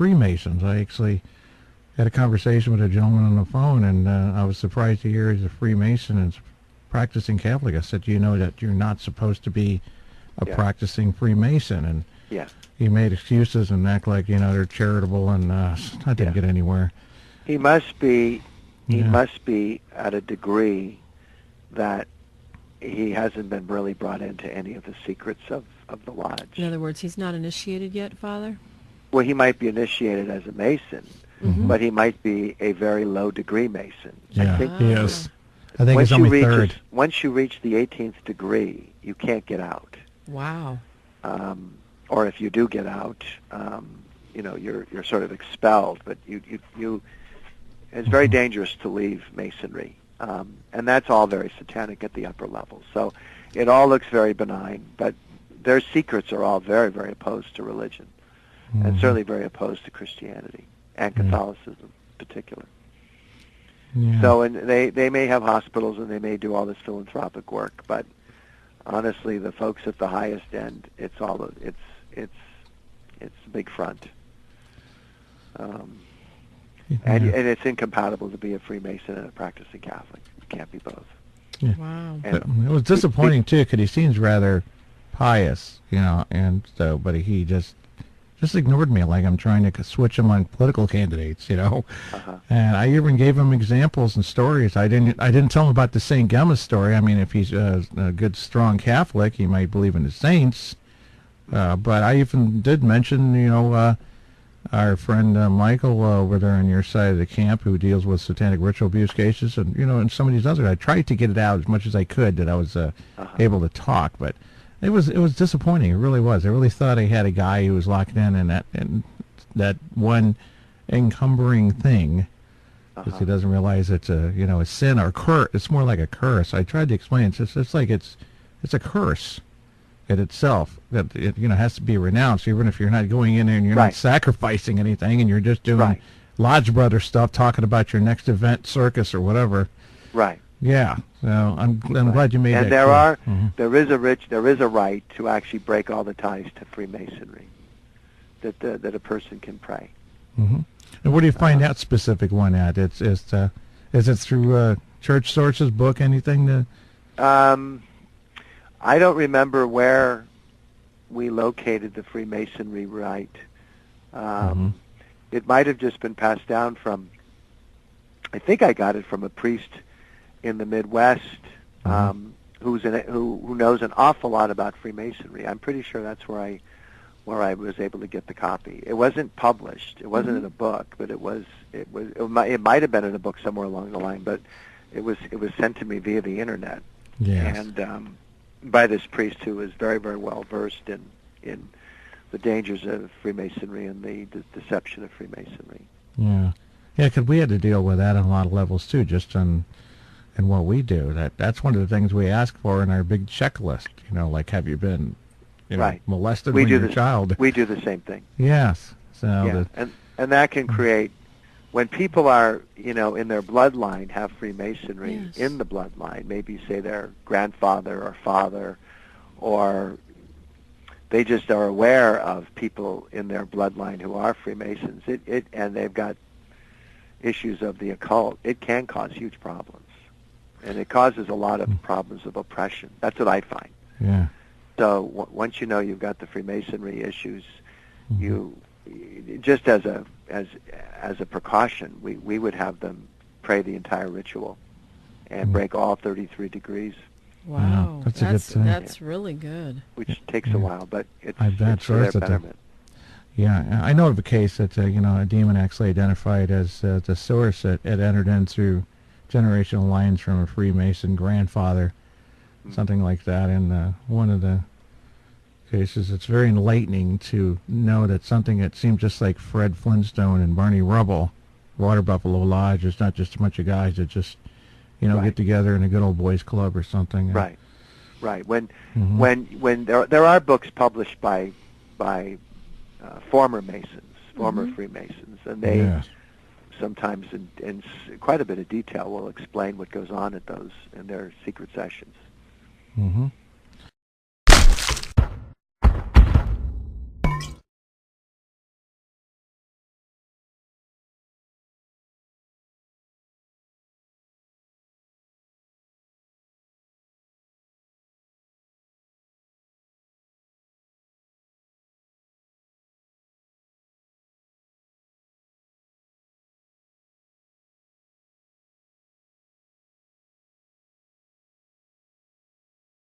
Freemasons. I actually had a conversation with a gentleman on the phone, and I was surprised to hear he's a Freemason and practicing Catholic. I said, "Do you know that you're not supposed to be a practicing Freemason?" And he made excuses and act like they're charitable, and I didn't get anywhere. He must be. He must be at a degree that he hasn't been really brought into any of the secrets of the lodge. In other words, he's not initiated yet, Father? Well, he might be initiated as a Mason, but he might be a very low-degree Mason. Yeah, he is. I think he's only third. Once you reach the 18th degree, you can't get out. Wow. Or if you do get out, you're sort of expelled. But it's very dangerous to leave Masonry. And that's all very satanic at the upper level. So it all looks very benign, but their secrets are all very, very opposed to religion, and certainly very opposed to Christianity and Catholicism in particular. Yeah. So, and they may have hospitals and they may do all this philanthropic work, but honestly, the folks at the highest end, it's a big front. And it's incompatible to be a Freemason and a practicing Catholic. You can't be both. Yeah. Wow. And it was disappointing too, because he seems rather pious, and so, but he just ignored me like I'm trying to switch him on political candidates, And I even gave him examples and stories. I didn't tell him about the St. Gemma story. I mean, if he's a good, strong Catholic, he might believe in the saints. But I even did mention, our friend Michael over there on your side of the camp, who deals with satanic ritual abuse cases, and and some of these others. I tried to get it out as much as I could that I was able to talk, but it was disappointing. It really was. I really thought I had a guy who was locked in that one encumbering thing, because he doesn't realize it's a sin or a curse. It's more like a curse. I tried to explain. It's like it's a curse in itself that it has to be renounced, even if you're not going in there and you're not sacrificing anything, and you're just doing Lodge Brother stuff, talking about your next event, circus or whatever. Right. Yeah. So I'm glad you made that. And there is a right to actually break all the ties to Freemasonry, that a person can pray. Mm-hmm. And where do you find that specific one at? Is it through church sources, book, anything? I don't remember where we located the Freemasonry rite. It might have just been passed down from, I think I got it from a priest in the Midwest who knows an awful lot about Freemasonry. I'm pretty sure that's where I was able to get the copy. It wasn't published. It wasn't in a book, but it might have been in a book somewhere along the line, but it was sent to me via the internet. Yes. And by this priest who was very, very well versed in the dangers of Freemasonry and the deception of Freemasonry. Yeah, because we had to deal with that on a lot of levels too, just in what we do. That's one of the things we ask for in our big checklist. Like, have you been molested when you're a child? We do the same thing. Yes. So and that can create, when people are, in their bloodline, have Freemasonry in the bloodline, maybe say their grandfather or father, or they just are aware of people in their bloodline who are Freemasons, and they've got issues of the occult, it can cause huge problems. And it causes a lot of problems of oppression. That's what I find. Yeah. So once you know you've got the Freemasonry issues, you just as a precaution, we would have them pray the entire ritual and break all 33 degrees. Wow, that's a good thing. That's really good. Which takes a while, but it's for their betterment. Yeah, I know of a case that a demon actually identified as the source that had entered in through generational lines from a Freemason grandfather, something like that. And one of the cases, it's very enlightening to know that something that seemed just like Fred Flintstone and Barney Rubble, Water Buffalo Lodge, is not just a bunch of guys that just get together in a good old boys club or something. Right. When there are books published by former Masons, former Freemasons, and they sometimes in quite a bit of detail will explain what goes on at those in their secret sessions.